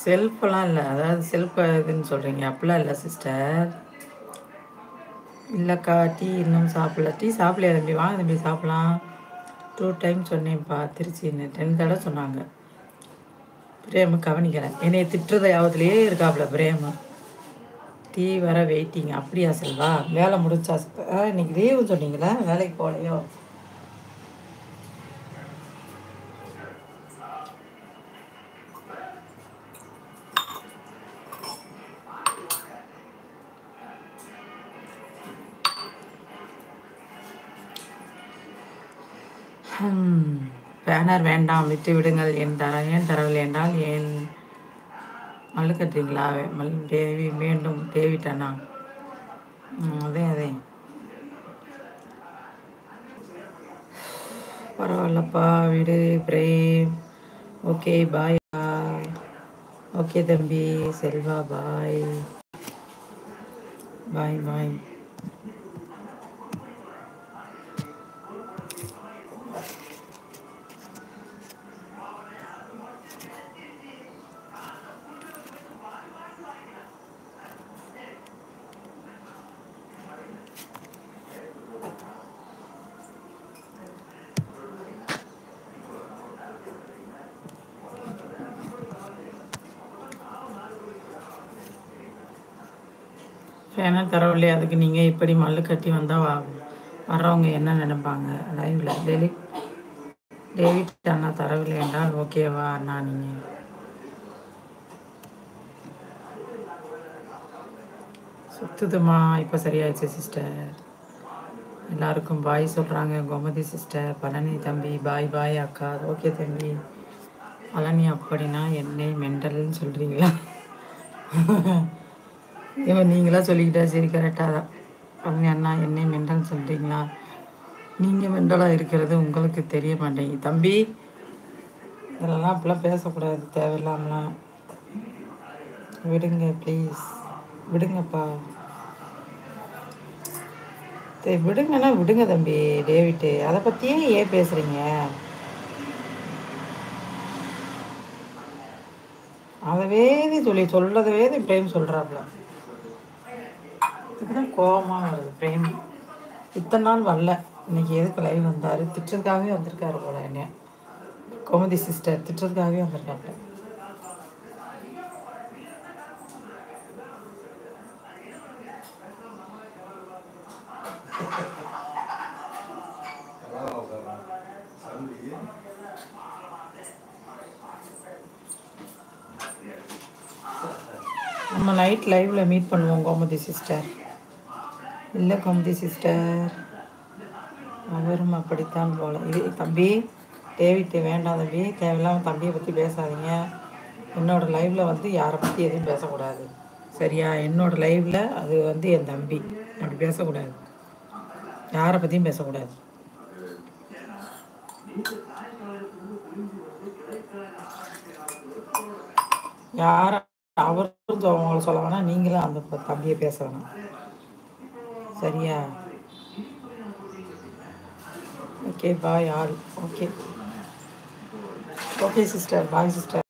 செல்ஃபெல்லாம் இல்லை, அதாவது செல்ஃப் இதுன்னு சொல்கிறீங்க, அப்படிலாம் இல்லை சிஸ்டர். இல்லைக்கா, டீ இன்னும் சாப்பிடல. டீ சாப்பிடலையா தம்பி? வாங்க தம்பி சாப்பிட்லாம். 2 டைம் சொன்னேன்ப்பா திருச்சின்னு, 10 தடவை சொன்னாங்க. பிரேமு கவனிக்கிறேன், என்னைய திட்டுறத யாவத்துலேயே இருக்காப்புல பிரேமு. டீ வர வெயிட்டிங். அப்படியா செல்வா? வேலை முடிச்சா? இன்னைக்கு லீவு சொன்னீங்களா, வேலைக்கு போகலையோ? பேனர் வேண்டாம், விட்டு விடுங்கள். ஏன் தரவில்லை என்றால் ஏன் மல்லுக்கட்டுறீங்களா? தேவி வேண்டும், டேவிட் அண்ணா. அதே பரவாயில்லப்பா, விடு பிரேம். Okay bye. ஓகே தம்பி செல்வா, பாய் பாய் பாய். ஃபேனர் தரவில்லை, அதுக்கு நீங்கள் இப்படி மல்லு கட்டி வந்தால் வர்றவங்க என்ன நினைப்பாங்க? லைவில் டேவிட் அண்ணா தரவில்லை என்றால் ஓகேவா அண்ணா? நீங்கள் சுத்துதுமா? இப்போ சரியாயிடுச்சு சிஸ்டர். எல்லாருக்கும் பாய் சொல்கிறாங்க. கோமதி சிஸ்டர், பழனி தம்பி பாய் பாய் அக்கா. ஓகே தம்பி. பழனி, அப்படின்னா என்னை மெண்டல்னு சொல்கிறீங்களா? இவன் நீங்களா சொல்லிக்கிட்டா சரி, கரெக்டாக தான். பழனி அண்ணா, என்னை மெண்டல் சொல்கிறீங்களா? நீங்கள் மெண்டலாக இருக்கிறது உங்களுக்கு தெரிய மாட்டேங்க தம்பி. இதெல்லாம் அப்படிலாம் பேசக்கூடாது, தேவையில்லாமலாம். விடுங்க ப்ளீஸ், விடுங்கப்பா. விடுங்கன்னா விடுங்க தம்பி. டேவிட்டு, அதை பற்றியே ஏன் பேசுகிறீங்க? அதவேதி சொல்லதவேதி பிரேம் சொல்கிறாப்புல. இதுதான் கோபமாக வருது பிரேம். இத்தனை நாள் வரல, இன்னைக்கு எதுக்கு லைவ் வந்தார்? திட்டுறதுக்காகவே வந்திருக்காரு போல. என்ன கோமதி சிஸ்டர் திட்டுறதுக்காகவே வந்திருக்காப்புல. நம்ம நைட் லைவில் மீட் பண்ணுவோம் கோமதி சிஸ்டர். இல்லை கோமதி சிஸ்டர், அவரும் அப்படித்தான் போல. இது தம்பி டேவிட் வேண்டாம் தம்பி, தேவையில்லாமல் தம்பியை பற்றி பேசாதீங்க. என்னோடய லைவில் வந்து யாரை பற்றி எதுவும் பேசக்கூடாது, சரியா? என்னோடய லைவில் அது வந்து என் தம்பி, அப்படி பேசக்கூடாது, யாரை பற்றியும் பேசக்கூடாது. யாரை அவரும் அவங்கள சொல்ல வேணாம், நீங்களும் அந்த தம்பியை பேச வேணாம், சரியா? Okay bye all. Okay okay sister, bye sister.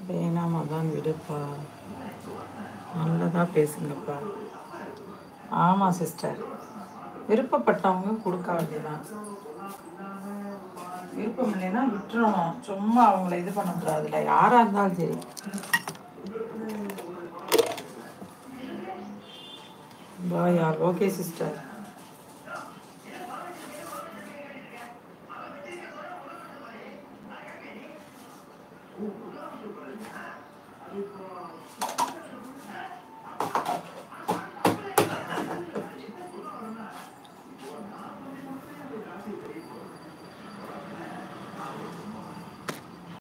வேணாமா தான் விடுப்பா, நல்லதாக பேசுங்கப்பா. ஆமாம் சிஸ்டர், விருப்பப்பட்டவங்க கொடுக்க வேண்டியதான். விருப்பம் இல்லைன்னா விட்டுறணும். சும்மா அவங்கள இது பண்ணக்கூடாதுல்ல, யாராக இருந்தாலும் சரி. Bye all. Okay sister.